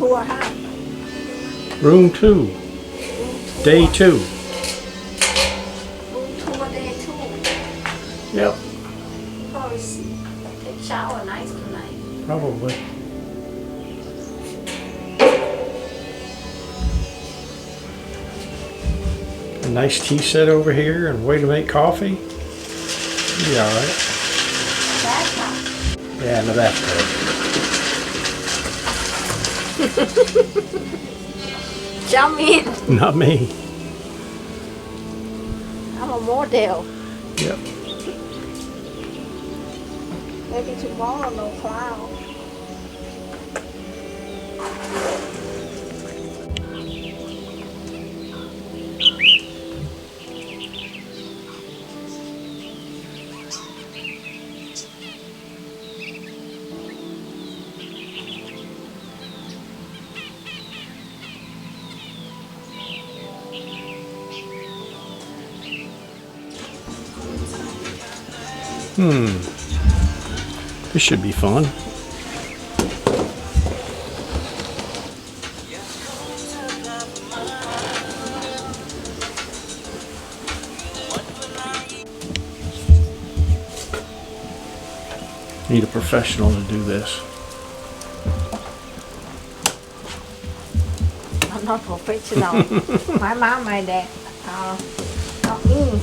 tour ให้ Room 2, day 2. Room tour day 2 Yep, probably take shower nice tonight probably. A nice tea set over here and way to make coffee. Be alright. that's how Yeah, in the bathtub. jump in Not me. I'm a model Yep. maybe tomorrow no cloud This should be fun. Need a professional to do this. I'm not professional my mom my dad not me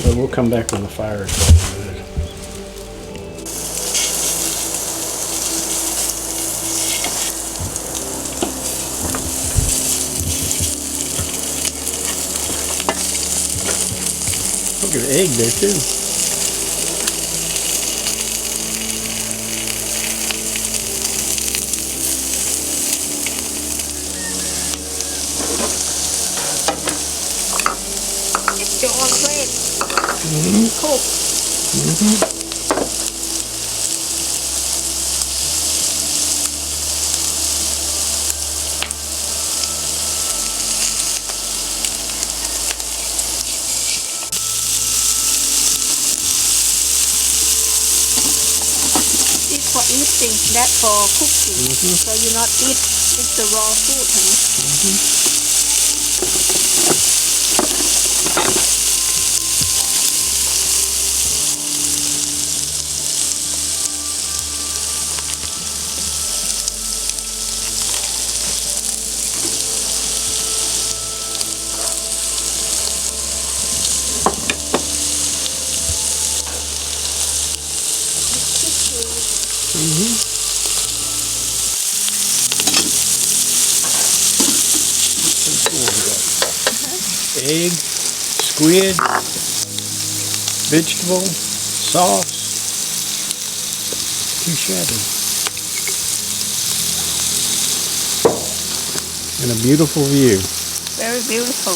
But we'll come back when the fire is going good. Look at the egg there too. it's your own plate Mm-hmm. cook Mm-hmm. this for eating that for cooking so you not eat it's the raw food Egg, squid, vegetable, sauce. Too shabby. And a beautiful view. very beautiful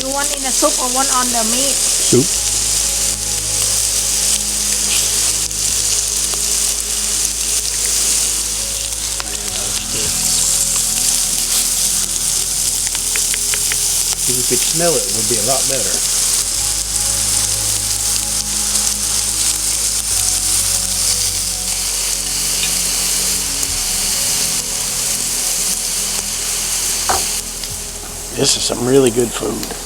you want in the soup or want on the meat Soup. If you could smell it, it would be a lot better. This is some really good food.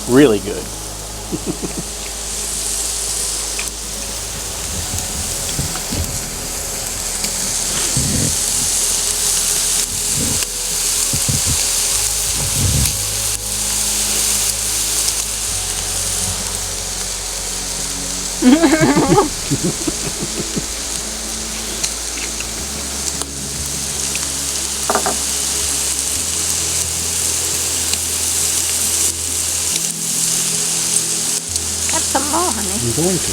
Really good. I'm going to.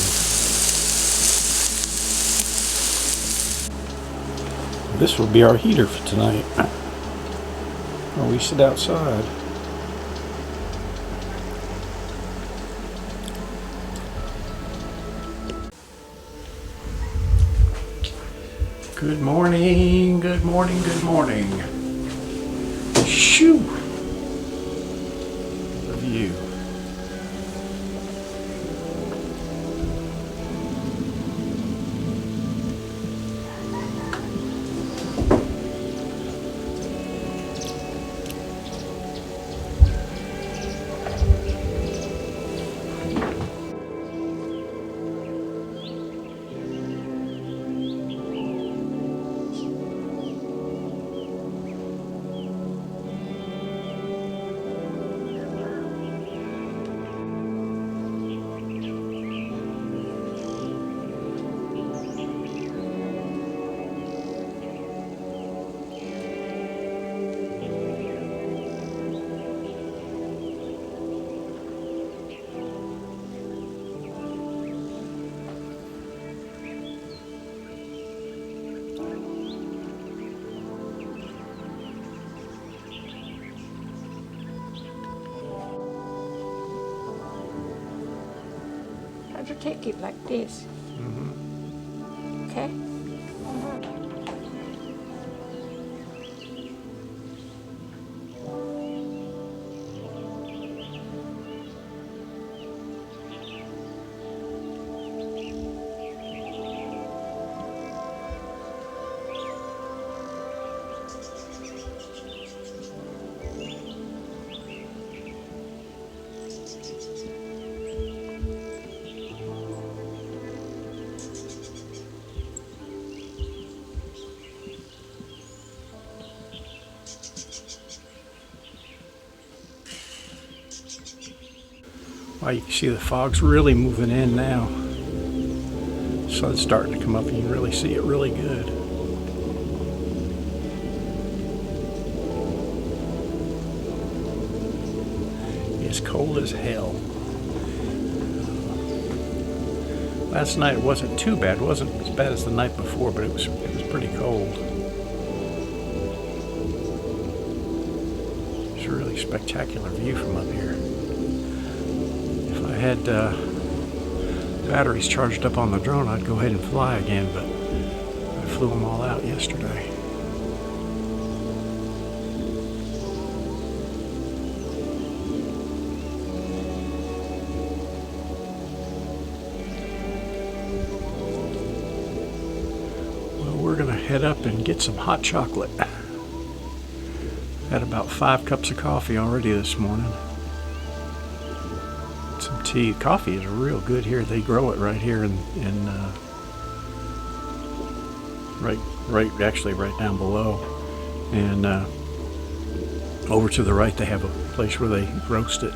This will be our heater for tonight. While we sit outside. Good morning, good morning, good morning. Shoo! The view. Have to take it like this. Okay? Wow, you can see the fog's really moving in now. Sun's starting to come up and you can really see it really good. It's cold as hell. Last night it wasn't too bad. It wasn't as bad as the night before, but it was pretty cold. It's a really spectacular view from up here. If I had batteries charged up on the drone, I'd go ahead and fly again, but I flew them all out yesterday. Well, we're gonna head up and get some hot chocolate. Had about 5 cups of coffee already this morning. Some tea. Coffee is real good here. They grow it right here actually right down below. And over to the right they have a place where they roast it.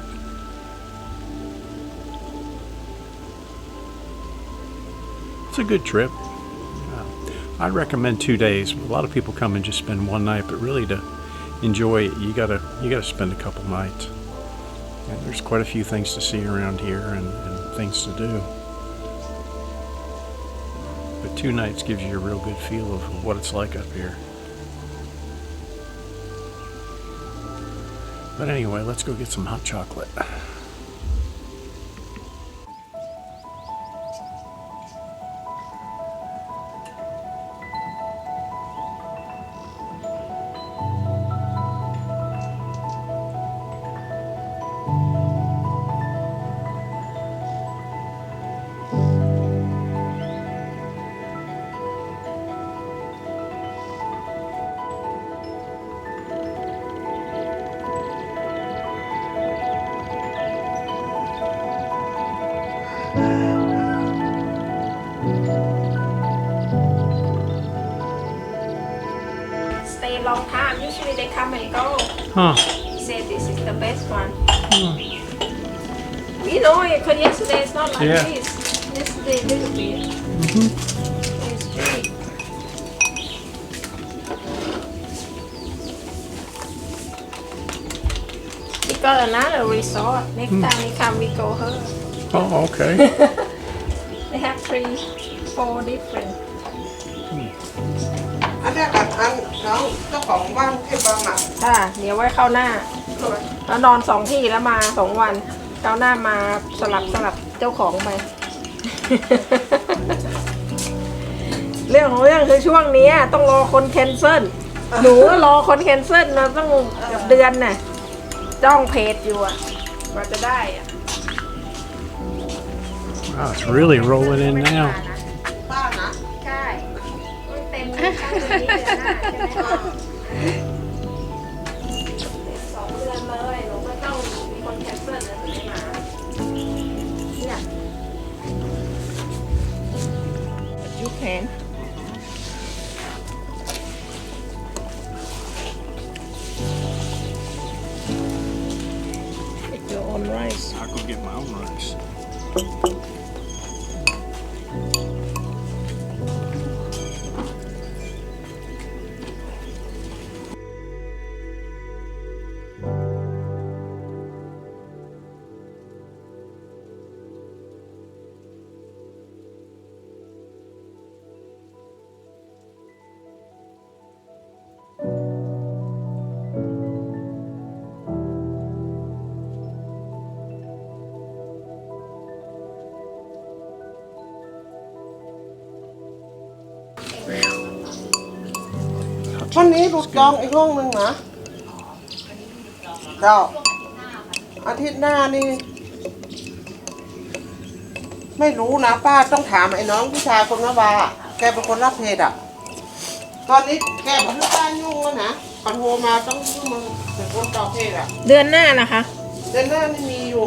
It's a good trip. I'd recommend 2 days. A lot of people come and just spend one night, but really to enjoy it, you gotta spend a couple nighs. And there's quite a few things to see around here and things to do. But 2 nights gives you a real good feel of what it's like up here. But anyway, let's go get some hot chocolate. Stay a long time. Usually they come and go. Huh. He said this is the best one. You know, because yesterday it's not like this. Yesterday a little bit. It's big. He got another resort. Next time he come, we go her. Oh, okay. They have 3, 4 different. อันนี้กับอันน้องเจ้าของบ้านที่บางอ่ะ ค่ะ เดี๋ยวไว้เข้าหน้า แล้วนอน2 ที่แล้วมา2 วันเข้าหน้ามาสลับเจ้าของไป เรื่องของเรื่องคือช่วงนี้ต้องรอคนแคนเซิลหนูก็รอคนแคนเซิลมาตั้งเกือบเดือนน่ะจ้องเพจอยู่อะกว่าจะได้อะ Wow, it's really rolling in now. ป้านะ ใช่เต็มทั้งเดือนนี้เดือนหน้าใช่ไหม2 เดือนเลยหนูไม่ต้องมีคนแคนเซิลแล้วถึงไม่มาเนี่ยยุบแขนyour own rice. I'll go get my own rice. Man. วันนี้ดูจองอีกห้องหนึ่งนะเจ้าอาทิตย์หน้านี่ไม่รู้นะป้าต้องถามไอ้น้องผู้ชายคนนั้นว่าแกเป็นคนรับเพจอ่ะตอนนี้แกบอกให้ป้ายุ่งแล้วนะขอโทรมาต้องยุ่งมึงเป็นคนต่อเพจอ่ะ เดือนหน้านะคะ เดือนหน้านี่มีอยู่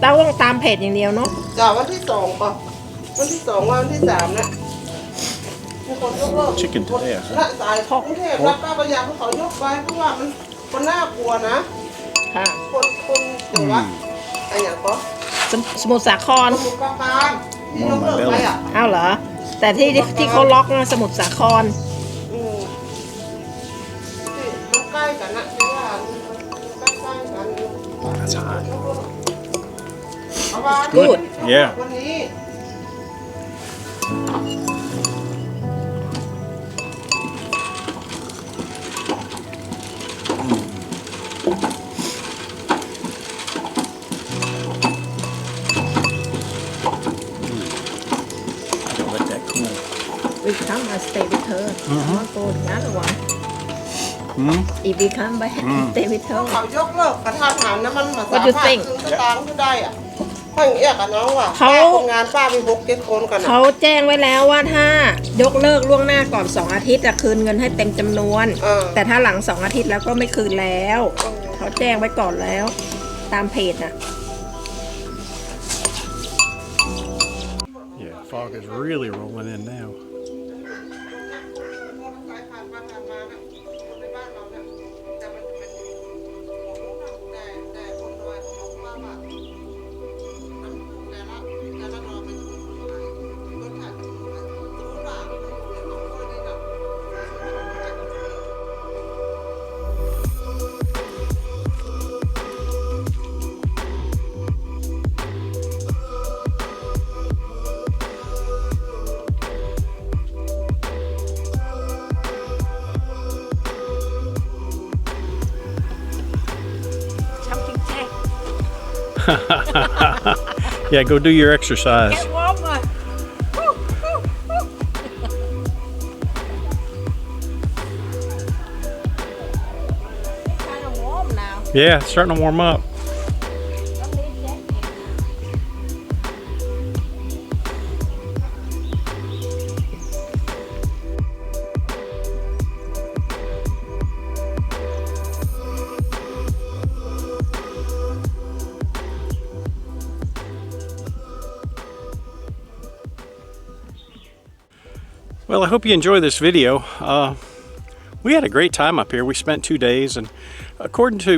ต้องตามเพจอย่างเดียวเนาะ จากวันที่ 2ป่ะวันที่ 2วันที่ 3นะมีคนยกเลิก Chicken today, ละสายกรุงเทพแล้วป้าก็อยากให้เขายกไปเพราะว่ามันน่ากลัวนะ ค่ะ คนถือว่าอะไรอย่างก็ สมุทรสาคร สมุทรปราการที่ยกเลิกไปอ่ะ อ้าวเหรอ แต่ที่เขาล็อกนะสมุทรสาคร มันใกล้กันนะที่ว่ามันใกล้ๆกัน That's hot. เอาว่า Good. Yeah. วันนี้ Don't let that cool. We come and stay with her. Not go the other one. If we come by stay with her. เขายกเลิกกระทันหันนะมันมา What do you think? สตางค์ก็ได้อ่ะเพราะอย่างเงี้ยกับน้องว่ะ เขา ป้าคนงานป้ามี6-7 คนกัน เขาแจ้งไว้แล้วว่าถ้ายกเลิกล่วงหน้าก่อน2 อาทิตย์จะคืนเงินให้เต็มจำนวน แต่ถ้าหลัง2 อาทิตย์แล้วก็ไม่คืนแล้ว เขาแจ้งไว้ก่อนแล้ว ตามเพจน่ะ Yeah, fog is really rolling in now. ชักจริงแจ้ง Yeah, go do your exercise. แกวอร์มเลย Kind of warm now. Yeah, it's starting to warm up. Don't need jacket. Well, I hope you enjoy this video. We had a great time up here. We spent 2 days, and according to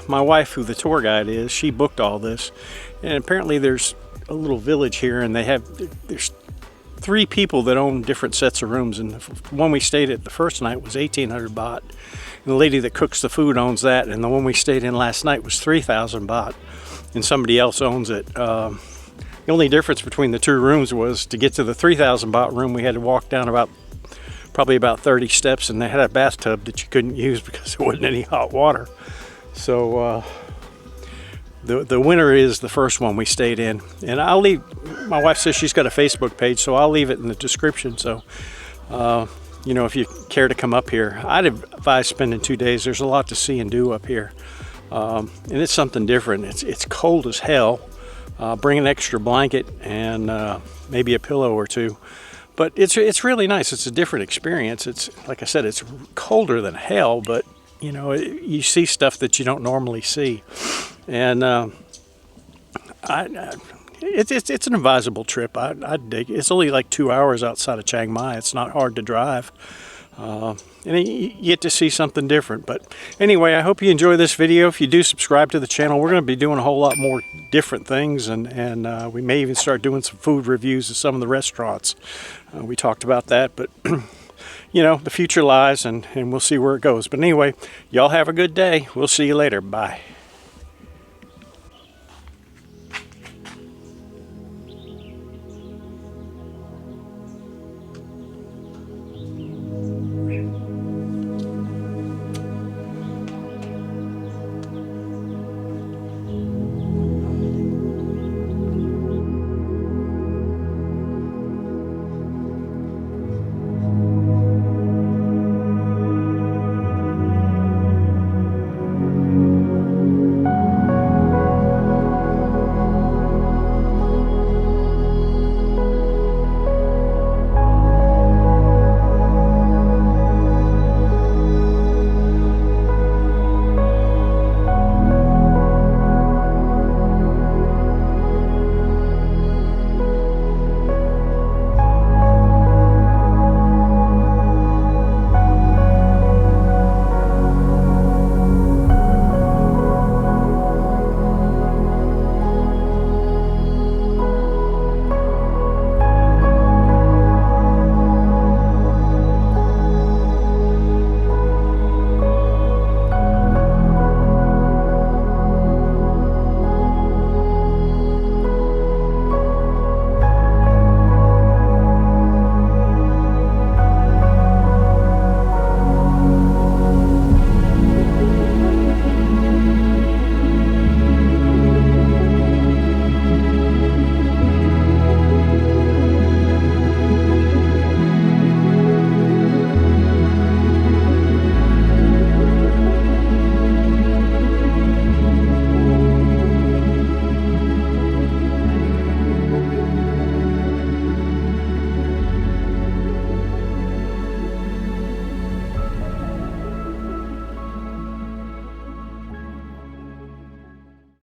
my wife, who the tour guide is, she booked all this. And apparently there's a little village here, and there's 3 people that own different sets of rooms. And the one we stayed at the first night was 1,800 baht. And the lady that cooks the food owns that, and the one we stayed in last night was 3,000 baht. And somebody else owns it. The only difference between the two rooms was to get to the 3,000 baht room, we had to walk down probably about 30 steps, and they had a bathtub that you couldn't use because there wasn't any hot water. So the winter is the first one we stayed in, and I'll leave. My wife says she's got a Facebook page, so I'll leave it in the description. So you know, if you care to come up here, I'd advise spending 2 days. There's a lot to see and do up here, and it's something different. It's cold as hell. Bring an extra blanket and maybe a pillow or two. But it's really nice. It's a different experience. It's, like I said, it's colder than hell, but you know, you see stuff that you don't normally see, and it's an advisable trip. I dig it. It's only like 2 hours outside of Chiang Mai. It's not hard to drive, and you get to see something different. But anyway, I hope you enjoy this video. If you do subscribe to the channel, we're going to be doing a whole lot more different things, and we may even start doing some food reviews of some of the restaurants. We talked about that, but you know, the future lies, and we'll see where it goes. But anyway, y'all have a good day. We'll see you later. Bye.